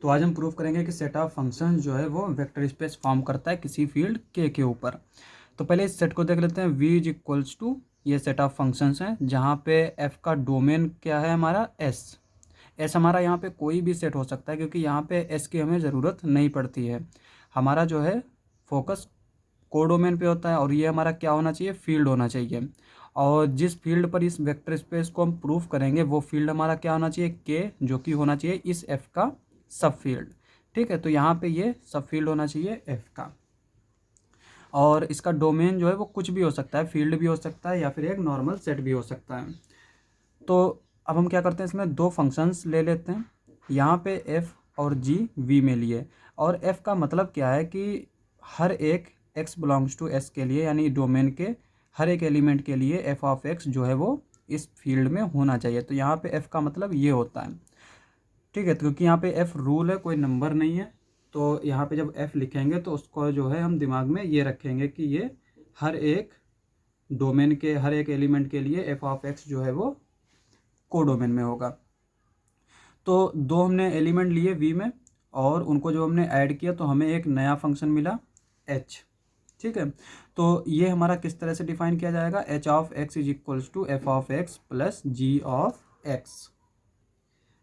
तो आज हम प्रूव करेंगे कि सेट ऑफ फंक्शन जो है वो वेक्टर स्पेस फॉर्म करता है किसी फील्ड के ऊपर। तो पहले इस सेट को देख लेते हैं। v इज इक्वल्स टू, ये सेट ऑफ फंक्शंस हैं जहाँ पे f का डोमेन क्या है हमारा s हमारा यहाँ पे कोई भी सेट हो सकता है क्योंकि यहाँ पे s की हमें ज़रूरत नहीं पड़ती है। हमारा जो है फोकस कोडोमेन पे होता है और ये हमारा क्या होना चाहिए, फील्ड होना चाहिए। और जिस फील्ड पर इस वेक्टर स्पेस को हम प्रूफ करेंगे वो फील्ड हमारा क्या होना चाहिए, के, जो कि होना चाहिए इस एफ का सब फील्ड। ठीक है, तो यहाँ पे ये सब फील्ड होना चाहिए एफ का। और इसका डोमेन जो है वो कुछ भी हो सकता है, फील्ड भी हो सकता है या फिर एक नॉर्मल सेट भी हो सकता है। तो अब हम क्या करते हैं, इसमें दो फंक्शंस ले लेते हैं। यहाँ पे एफ और जी वी में लिए, और एफ का मतलब क्या है कि हर एक एक्स बिलोंग्स टू एस के लिए, यानी डोमेन के हर एक एलिमेंट के लिए एफ ऑफ एक्स जो है वो इस फील्ड में होना चाहिए। तो यहाँ पे एफ का मतलब ये होता है। ठीक है, तो क्योंकि यहाँ पे एफ रूल है, कोई नंबर नहीं है, तो यहाँ पे जब एफ लिखेंगे तो उसको जो है हम दिमाग में ये रखेंगे कि ये हर एक डोमेन के हर एक एलिमेंट के लिए एफ ऑफ एक्स जो है वो कोडोमेन में होगा। तो दो हमने एलिमेंट लिए वी में और उनको जो हमने ऐड किया तो हमें एक नया फंक्शन मिला एच। ठीक है, तो ये हमारा किस तरह से डिफाइन किया जाएगा, h of x is equals to F of x plus ji of x.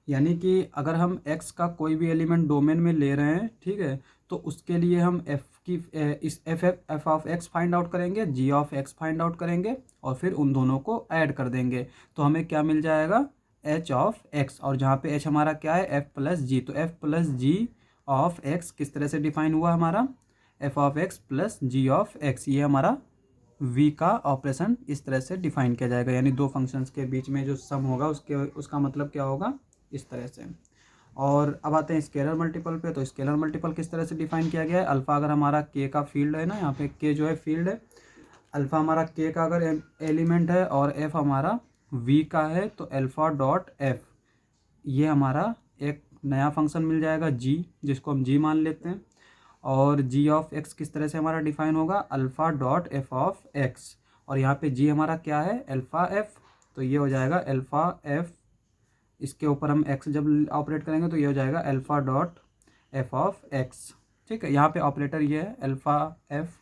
यानी कि अगर हम x का कोई भी एलिमेंट डोमेन में ले रहे हैं, ठीक है, तो उसके लिए हम f की इस F of x find out करेंगे, g of x find out करेंगे और फिर उन दोनों को ऐड कर देंगे तो हमें क्या मिल जाएगा, h ऑफ x। और जहाँ पे h हमारा क्या है, f प्लस जी, तो f plus ji of x किस तरह से डिफाइन हुआ हमारा, f of x plus ji of x। ये हमारा v का ऑपरेशन इस तरह से डिफाइन किया जाएगा, यानी दो फंक्शंस के बीच में जो सम होगा उसका मतलब क्या होगा, इस तरह से। और अब आते हैं स्केलर मल्टीपल पे। तो स्केलर मल्टीपल किस तरह से डिफाइन किया गया है, अल्फ़ा अगर हमारा के का फील्ड है ना, यहाँ पे के जो है फील्ड है, अल्फ़ा हमारा के का अगर एलिमेंट है और एफ हमारा वी का है, तो अल्फ़ा डॉट एफ, ये हमारा एक नया फंक्शन मिल जाएगा जी, जिसको हम जी मान लेते हैं। और जी ऑफ एक्स किस तरह से हमारा डिफाइन होगा, alpha dot f of x. और यहाँ पे जी हमारा क्या है, अल्फ़ा एफ, तो ये हो जाएगा अल्फ़ा एफ, इसके ऊपर हम एक्स जब ऑपरेट करेंगे तो ये हो जाएगा alpha dot f of x. ठीक है, यहाँ पे ऑपरेटर ये है अल्फ़ा एफ।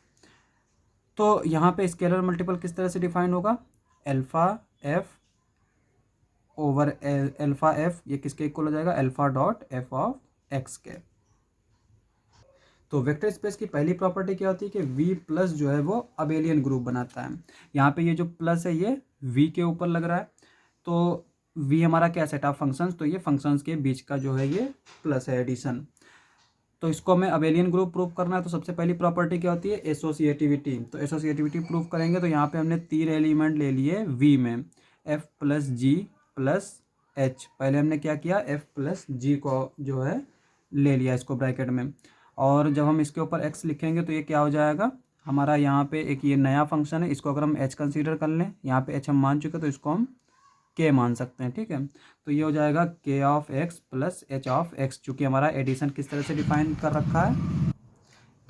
तो यहाँ पे स्केलर मल्टीपल किस तरह से डिफाइन होगा, alpha f over alpha F, ये किसके इक्वल हो जाएगा, alpha dot f of x के। तो वेक्टर स्पेस की पहली प्रॉपर्टी क्या होती है कि v प्लस जो है वो अबेलियन ग्रुप बनाता है। यहाँ पे ये जो प्लस है ये v के ऊपर लग रहा है, तो v हमारा क्या, सेट ऑफ फंक्शंस, तो ये फंक्शंस के बीच का जो है ये प्लस है, एडिशन। तो इसको हमें अबेलियन ग्रुप प्रूव करना है, तो सबसे पहली प्रॉपर्टी क्या होती है, एसोसिएटिविटी। तो एसोसिएटिविटी प्रूव करेंगे तो यहाँ पे हमने तीन एलिमेंट ले लिए v में, f प्लस जी प्लस h। पहले हमने क्या किया, f प्लस जी को जो है ले लिया इसको ब्रैकेट में, और जब हम इसके ऊपर x लिखेंगे तो ये क्या हो जाएगा हमारा, यहाँ पे एक ये नया फंक्शन है, इसको अगर हम h कंसीडर कर लें, यहाँ पे h हम मान चुके तो इसको हम k मान सकते हैं। ठीक है, तो ये हो जाएगा k of x plus h of x, चूँकि हमारा एडिशन किस तरह से डिफाइन कर रखा है,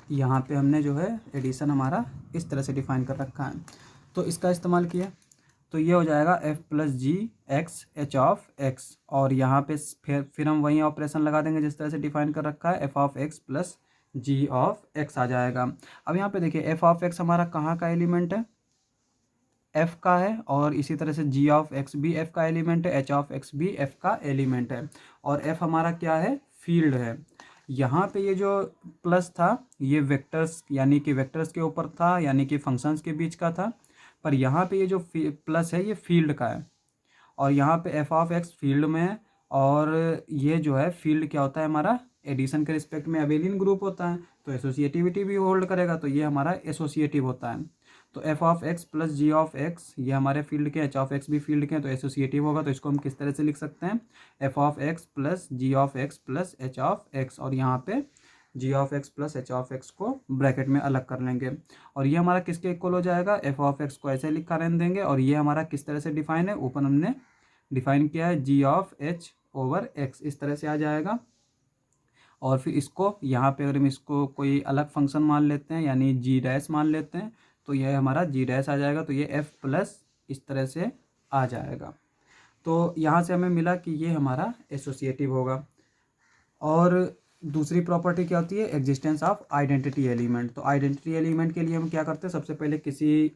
यहाँ पे हमने जो है एडिशन हमारा इस तरह से डिफाइन कर रखा है, तो इसका इस्तेमाल किया तो ये हो जाएगा f plus ji x h of x. और यहाँ पे फिर हम वही ऑपरेशन लगा देंगे जिस तरह से डिफाइन कर रखा है, f of x plus ji of X आ जाएगा। अब यहाँ पे देखिए f ऑफ एक्स हमारा कहाँ का एलिमेंट है, f का है, और इसी तरह से g ऑफ एक्स भी f का एलिमेंट है, h ऑफ एक्स भी f का एलिमेंट है, और f हमारा क्या है, फील्ड है। यहाँ पे ये जो प्लस था ये वेक्टर्स यानी कि वेक्टर्स के ऊपर था, यानी कि फंक्शंस के बीच का था, पर यहाँ पे ये जो प्लस है ये फील्ड का है, और यहाँ पे एफ ऑफ एक्स फील्ड में है, और ये जो है फील्ड क्या होता है हमारा, एडिशन के रिस्पेक्ट में अबेलियन ग्रुप होता है, तो एसोसिएटिविटी भी होल्ड करेगा, तो ये हमारा एसोसिएटिव होता है। तो f of x plus ji of x ये हमारे फील्ड के, एच ऑफ एक्स भी फील्ड के, तो एसोसिएटिव होगा, तो इसको हम किस तरह से लिख सकते हैं, F of x plus ji of x plus H of x, और यहाँ पे G of x plus H of X को ब्रैकेट में अलग कर लेंगे, और ये हमारा किसके इक्वल हो जाएगा, एफ ऑफ एक्स को ऐसे लिखा रहने देंगे, और ये हमारा किस तरह से डिफाइन है, ऊपर हमने डिफाइन किया है जी ऑफ एच ओवर एक्स, इस तरह से आ जाएगा। और फिर इसको यहाँ पे अगर हम इसको कोई अलग फंक्शन मान लेते हैं, यानी जी डैश मान लेते हैं, तो यह हमारा जी डैश आ जाएगा, तो ये एफ प्लस इस तरह से आ जाएगा। तो यहाँ से हमें मिला कि ये हमारा एसोसिएटिव होगा। और दूसरी प्रॉपर्टी क्या होती है, एग्जिस्टेंस ऑफ आइडेंटिटी एलिमेंट। तो आइडेंटिटी एलिमेंट के लिए हम क्या करते हैं, सबसे पहले किसी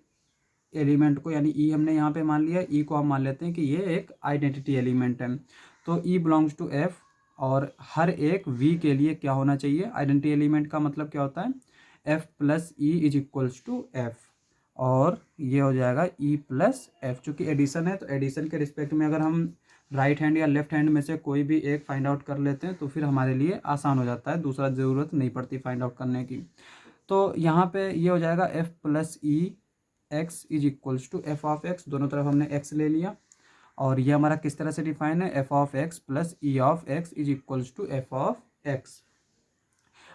एलिमेंट को, यानी ई हमने यहाँ पे मान लिया, ई को हम मान लेते हैं कि ये एक आइडेंटिटी एलिमेंट है। तो ई बिलोंग्स टू एफ, और हर एक वी के लिए क्या होना चाहिए, आइडेंटिटी एलिमेंट का मतलब क्या होता है, f plus e is equals to f, और ये हो जाएगा ई प्लस एफ। चूँकि एडिशन है तो एडिशन के रिस्पेक्ट में अगर हम राइट हैंड या लेफ्ट हैंड में से कोई भी एक फाइंड आउट कर लेते हैं तो फिर हमारे लिए आसान हो जाता है, दूसरा ज़रूरत नहीं पड़ती फाइंड आउट करने की। तो यहाँ पे ये हो जाएगा f plus e x is equals to F of x, दोनों तरफ हमने एक्स ले लिया, और ये हमारा किस तरह से डिफाइन है, F of x plus e of x is equals to F of x.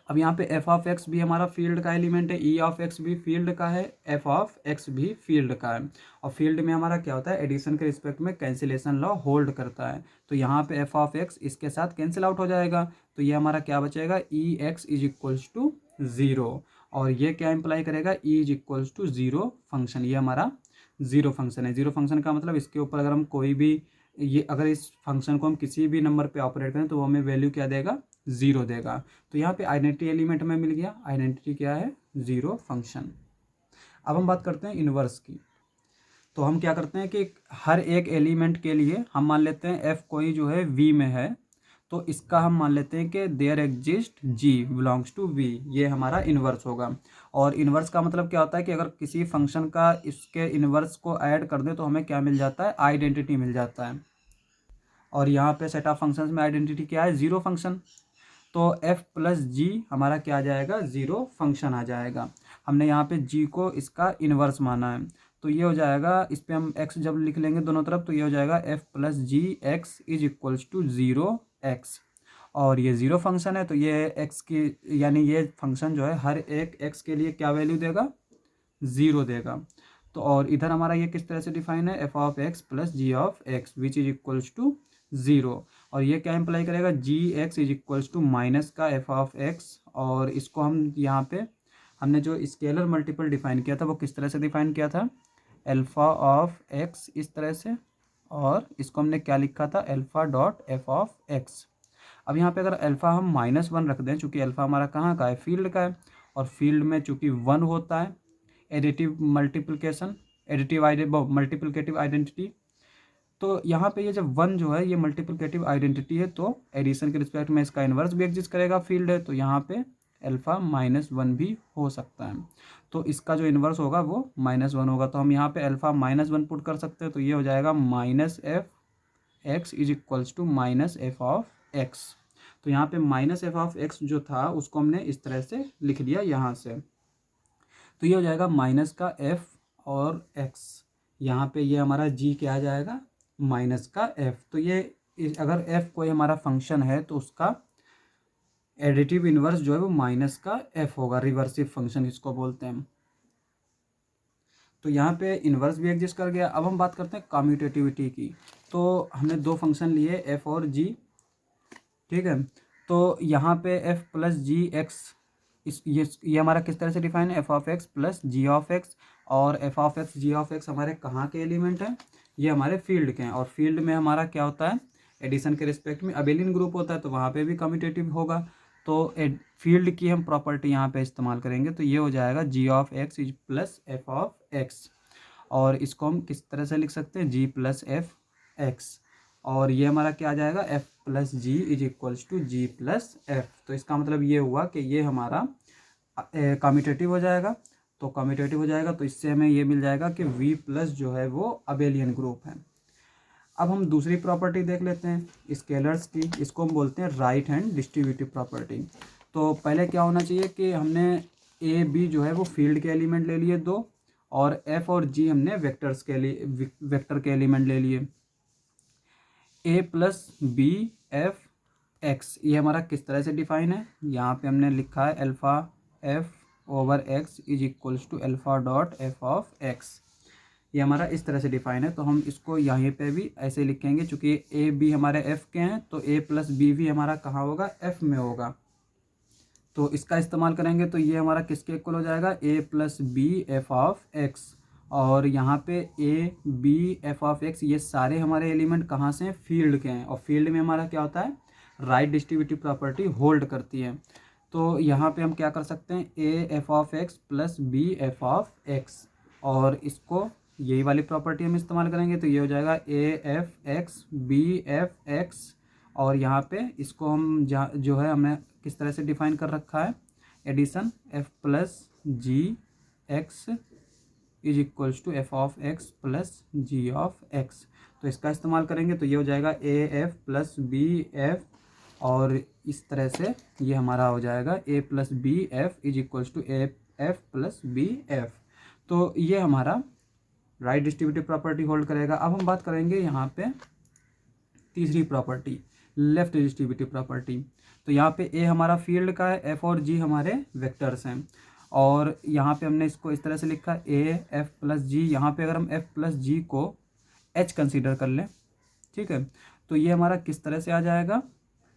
अब यहाँ पे एफ ऑफ एक्स भी हमारा फील्ड का एलिमेंट है, ई ऑफ एक्स भी फील्ड का है, एफ ऑफ एक्स भी फील्ड का है, और फील्ड में हमारा क्या होता है, एडिशन के रिस्पेक्ट में कैंसिलेशन लॉ होल्ड करता है। तो यहाँ पे एफ ऑफ एक्स इसके साथ कैंसिल आउट हो जाएगा, तो ये हमारा क्या बचेगा, E x is equals to zero, और ये क्या इंप्लाई करेगा, E is equals to zero function, ये हमारा ज़ीरो फंक्शन है। ज़ीरो फंक्शन का मतलब इसके ऊपर अगर हम कोई भी, ये अगर इस फंक्शन को हम किसी भी नंबर पे ऑपरेट करें तो वो हमें वैल्यू क्या देगा, ज़ीरो देगा। तो यहाँ पे आइडेंटिटी एलिमेंट हमें मिल गया, आइडेंटिटी क्या है, ज़ीरो फंक्शन। अब हम बात करते हैं इन्वर्स की। तो हम क्या करते हैं कि हर एक एलिमेंट के लिए हम मान लेते हैं एफ कोई जो है वी में है, तो इसका हम मान लेते हैं कि there exist g belongs to v, ये हमारा इन्वर्स होगा। और इन्वर्स का मतलब क्या होता है कि अगर किसी फंक्शन का इसके इन्वर्स को ऐड कर दें तो हमें क्या मिल जाता है, आइडेंटिटी मिल जाता है। और यहाँ पे सेट ऑफ फंक्शंस में आइडेंटिटी क्या है, ज़ीरो फंक्शन। तो f प्लस जी हमारा क्या आ जाएगा, ज़ीरो फंक्शन आ जाएगा। हमने यहाँ पे g को इसका इन्वर्स माना है, तो ये हो जाएगा, इस पर हम x जब लिख लेंगे दोनों तरफ तो ये हो जाएगा f plus ji x is equals to zero x, और ये ज़ीरो फंक्शन है तो ये x की, यानी ये फंक्शन जो है हर एक x के लिए क्या वैल्यू देगा, ज़ीरो देगा। तो और इधर हमारा ये किस तरह से डिफाइन है, F of x plus ji of X which is equals to zero, और ये क्या इंप्लाई करेगा, G x is equals to minus का एफ ऑफ एक्स, और इसको हम यहाँ पे हमने जो स्केलर मल्टीपल डिफाइन किया था वो किस तरह से डिफाइन किया था, एल्फ़ा ऑफ एक्स इस तरह से, और इसको हमने क्या लिखा था, alpha dot f of x. अब यहाँ पे अगर अल्फ़ा हम -1 रख दें, चूँकि अल्फ़ा हमारा कहाँ का है, फील्ड का है, और फील्ड में चूँकि 1 होता है एडिटिव मल्टीप्लिकेशन, मल्टीप्लिकेटिव आइडेंटिटी, तो यहाँ पे ये जब 1 जो है ये मल्टीप्लिकेटिव आइडेंटिटी है तो एडिशन के रिस्पेक्ट में इसका इन्वर्स भी एग्जिस्ट करेगा, फील्ड है तो यहाँ पे अल्फ़ा -1 भी हो सकता है। तो इसका जो इन्वर्स होगा वो -1 होगा, तो हम यहाँ पे अल्फ़ा -1 पुट कर सकते हैं, तो ये हो जाएगा minus f x is equals to minus f of x. तो यहाँ पे माइनस एफ ऑफ एक्स जो था उसको हमने इस तरह से लिख दिया यहाँ से, तो ये हो जाएगा माइनस का एफ और एक्स, यहाँ पे ये हमारा जी क्या आ जाएगा, माइनस का एफ। तो ये अगर एफ कोई हमारा फंक्शन है तो उसका एडिटिव इन्वर्स जो है वो माइनस का एफ होगा, रिवर्सिव फंक्शन इसको बोलते हैं। तो यहाँ पे इन्वर्स भी एग्जिस्ट कर गया। अब हम बात करते हैं कम्यूटेटिविटी की। तो हमने दो फंक्शन लिए एफ और जी, ठीक है। तो यहाँ पे एफ प्लस जी एक्स, ये हमारा किस तरह से डिफाइन है, F of x plus ji of x, और F of X G of X हमारे कहाँ के एलिमेंट हैं, ये हमारे फील्ड के हैं, और फील्ड में हमारा क्या होता है, एडिशन के रिस्पेक्ट में अबेलियन ग्रुप होता है तो वहाँ पे भी कम्यूटेटिव होगा। तो फील्ड की हम प्रॉपर्टी यहाँ पे इस्तेमाल करेंगे, तो ये हो जाएगा G of x is plus F of x, और इसको हम किस तरह से लिख सकते हैं, जी प्लस एफ एक्स, और ये हमारा क्या आ जाएगा, f plus g is equals to g plus f. तो इसका मतलब ये हुआ कि ये हमारा कम्यूटेटिव हो जाएगा। तो कम्यूटेटिव हो जाएगा तो इससे हमें ये मिल जाएगा कि V प्लस जो है वो अबेलियन ग्रुप है। अब हम दूसरी प्रॉपर्टी देख लेते हैं स्केलर्स की, इसको हम बोलते हैं राइट हैंड डिस्ट्रीब्यूटिव प्रॉपर्टी। तो पहले क्या होना चाहिए कि हमने ए बी जो है वो फील्ड के एलिमेंट ले लिए दो, और एफ और जी हमने वेक्टर्स के लिए वेक्टर के एलिमेंट ले लिए। ए प्लस बी एफ एक्स, ये हमारा किस तरह से डिफाइन है, यहाँ पे हमने लिखा है alpha f over x is equals to alpha dot f of x, ये हमारा इस तरह से डिफाइन है। तो हम इसको यहाँ पे भी ऐसे लिखेंगे, चूँकि ए बी हमारे एफ के हैं तो ए प्लस बी भी हमारा कहाँ होगा, एफ में होगा, तो इसका इस्तेमाल करेंगे तो ये हमारा किसके इक्वल हो जाएगा, A plus B F of x, और यहाँ पे A B F of x ये सारे हमारे एलिमेंट कहाँ से हैं, फील्ड के हैं, और फील्ड में हमारा क्या होता है, राइट डिस्ट्रीब्यूटिव प्रॉपर्टी होल्ड करती है। तो यहाँ पे हम क्या कर सकते हैं, a f of x plus B F of x, और इसको यही वाली प्रॉपर्टी हम इस्तेमाल करेंगे तो ये हो जाएगा ए f x b f x, और यहाँ पे इसको हम जो है हमने किस तरह से डिफाइन कर रखा है, addition F plus ji x is equals to F of x plus ji of x. तो इसका इस्तेमाल करेंगे तो ये हो जाएगा A F plus B F, और इस तरह से ये हमारा हो जाएगा A plus B F is equals to A F plus B F. तो ये हमारा राइट डिस्ट्रीब्यूटिव प्रॉपर्टी होल्ड करेगा। अब हम बात करेंगे यहाँ पे तीसरी प्रॉपर्टी, लेफ्ट डिस्ट्रीब्यूटिव प्रॉपर्टी। तो यहाँ पे ए हमारा फील्ड का है, एफ और जी हमारे वेक्टर्स हैं, और यहाँ पे हमने इसको इस तरह से लिखा ए एफ प्लस जी। यहाँ पे अगर हम एफ प्लस जी को एच कंसीडर कर लें, ठीक है, तो ये हमारा किस तरह से आ जाएगा,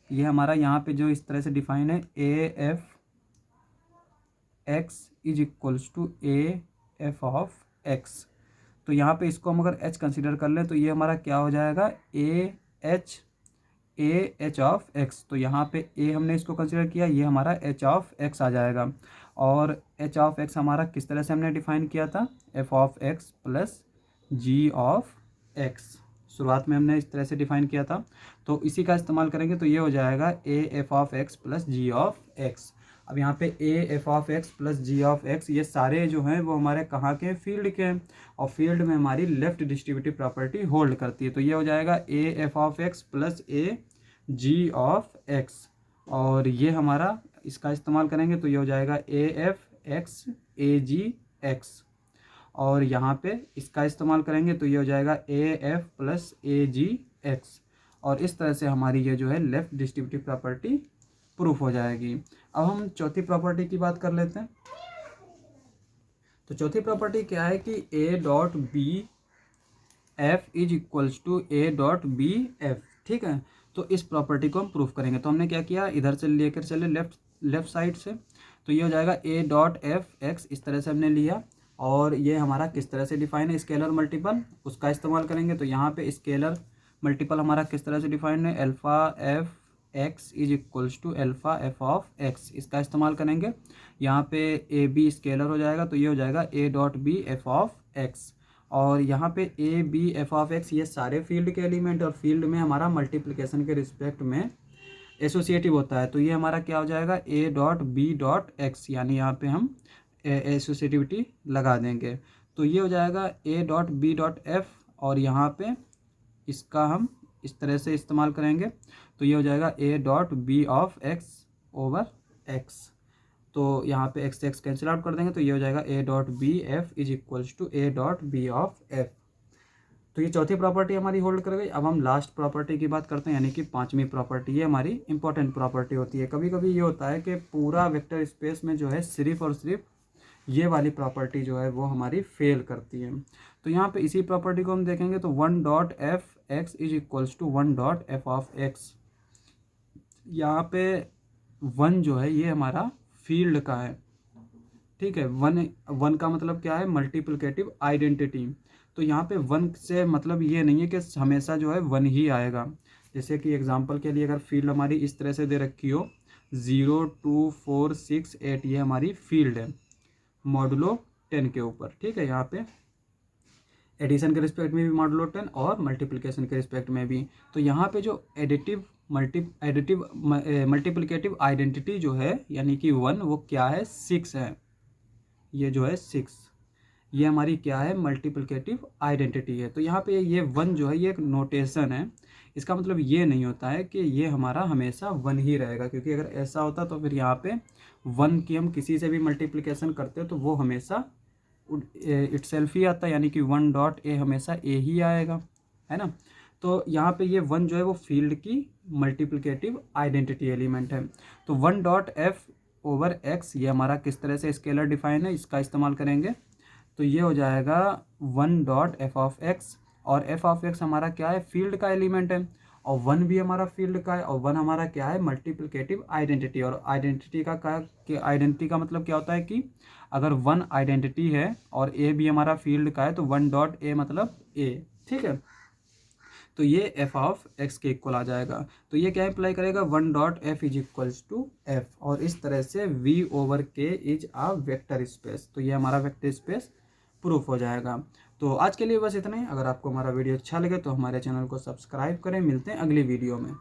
ये हमारा यहाँ पे जो इस तरह से डिफाइन है, a f x is equals to A f of x. तो यहाँ पे इसको हम अगर एच कंसीडर कर लें तो ये हमारा क्या हो जाएगा, ए एच ऑफ एक्स। तो यहाँ पे ए हमने इसको कंसीडर किया, ये हमारा एच ऑफ एक्स आ जाएगा, और एच ऑफ एक्स हमारा किस तरह से हमने डिफाइन किया था, f of x plus ji of x. शुरुआत में हमने इस तरह से डिफाइन किया था, तो इसी का इस्तेमाल करेंगे तो ये हो जाएगा ए f of x plus ji of x. अब यहाँ पे a f of x plus ji of x, ये सारे जो हैं वो हमारे कहाँ के, फील्ड के हैं, और फील्ड में हमारी लेफ्ट डिस्ट्रीब्यूटिव प्रॉपर्टी होल्ड करती है। तो ये हो जाएगा ए f of x plus a g of x, और ये हमारा इसका इस्तेमाल करेंगे तो ये हो जाएगा ए f x a g x, और यहाँ पे इसका इस्तेमाल करेंगे तो ये हो जाएगा A F plus a g x, और इस तरह से हमारी ये जो है लेफ्ट डिस्ट्रीब्यूटिव प्रॉपर्टी प्रूफ हो जाएगी। अब हम चौथी प्रॉपर्टी की बात कर लेते हैं। तो चौथी प्रॉपर्टी क्या है कि a dot b F is equals to a dot b f, ठीक है। तो इस प्रॉपर्टी को हम प्रूफ करेंगे। तो हमने क्या किया, इधर से लेकर चले लेफ्ट साइड से, तो ये हो जाएगा ए डॉट एफ एक्स, इस तरह से हमने लिया, और ये हमारा किस तरह से डिफाइन है, स्केलर मल्टीपल, उसका इस्तेमाल करेंगे। तो यहाँ पे स्केलर मल्टीपल हमारा किस तरह से डिफाइन है, alpha f x is equals to alpha f of x, इसका इस्तेमाल करेंगे। यहाँ पे ए बी स्केलर हो जाएगा तो ये हो जाएगा a dot b F of x, और यहाँ पे A B F of x ये सारे फील्ड के एलिमेंट, और फील्ड में हमारा मल्टीप्लिकेशन के रिस्पेक्ट में एसोसिएटिव होता है। तो ये हमारा क्या हो जाएगा, a dot b dot x, यानी यहाँ पे हम एसोसिएटिविटी लगा देंगे। तो ये हो जाएगा a dot b dot f, और यहाँ पे इसका हम इस तरह से इस्तेमाल करेंगे तो ये हो जाएगा a dot b of x over x. तो यहाँ पे एक्स से एक्स कैंसिल आउट कर देंगे तो ये हो जाएगा a dot b F is equals to a dot b of f. तो ये चौथी प्रॉपर्टी हमारी होल्ड कर गई। अब हम लास्ट प्रॉपर्टी की बात करते हैं, यानी कि पांचवी प्रॉपर्टी। ये हमारी इंपॉर्टेंट प्रॉपर्टी होती है। कभी कभी ये होता है कि पूरा वेक्टर स्पेस में जो है सिर्फ और सिर्फ ये वाली प्रॉपर्टी जो है वो हमारी फेल करती है। तो यहाँ पे इसी प्रॉपर्टी को हम देखेंगे तो one dot f x is equals to one dot f of x. यहाँ पे वन जो है ये हमारा फील्ड का है, ठीक है। वन का मतलब क्या है, मल्टीप्लिकेटिव आइडेंटिटी। तो यहाँ पे वन से मतलब ये नहीं है कि हमेशा जो है वन ही आएगा। जैसे कि एग्जांपल के लिए अगर फील्ड हमारी इस तरह से दे रखी हो 0 2 4 6 8, ये हमारी फील्ड है मॉडुलो 10 के ऊपर, ठीक है। यहाँ पे एडिशन के रिस्पेक्ट में भी मॉडुलो 10 और मल्टीप्लिकेशन के रिस्पेक्ट में भी। तो यहाँ पे जो मल्टीप्लिकेटिव आइडेंटिटी जो है यानी कि वन, वो क्या है, 6 है। ये जो है 6, ये हमारी क्या है, मल्टीप्लिकेटिव आइडेंटिटी है। तो यहाँ पे ये वन जो है ये एक नोटेशन है। इसका मतलब ये नहीं होता है कि ये हमारा हमेशा वन ही रहेगा, क्योंकि अगर ऐसा होता तो फिर यहाँ पे वन की हम किसी से भी मल्टीप्लिकेशन करते हो तो वो हमेशा इटसेल्फ ही आता है, यानी कि वन डॉट ए हमेशा ए ही आएगा, है ना। तो यहाँ पे ये वन जो है वो फील्ड की मल्टीप्लिकेटिव आइडेंटिटी एलिमेंट है। तो one dot F over x ये हमारा किस तरह से स्केलर डिफाइन है, इसका इस्तेमाल करेंगे तो ये हो जाएगा one dot f of x, और एफ ऑफ एक्स हमारा क्या है, फील्ड का एलिमेंट है, और वन भी हमारा फील्ड का है, और वन हमारा क्या है, मल्टीप्लिकेटिव आइडेंटिटी। और आइडेंटिटी का मतलब क्या होता है कि अगर वन आइडेंटिटी है और ए भी हमारा फील्ड का है तो वन डॉट ए मतलब ए, ठीक है। तो ये एफ ऑफ एक्स के इक्वल आ जाएगा। तो ये क्या अप्लाई करेगा, one dot f is equals to f, और इस तरह से v over k is a vector space. तो ये हमारा वेक्टर स्पेस प्रूफ हो जाएगा। तो आज के लिए बस इतना ही। अगर आपको हमारा वीडियो अच्छा लगे तो हमारे चैनल को सब्सक्राइब करें। मिलते हैं अगली वीडियो में।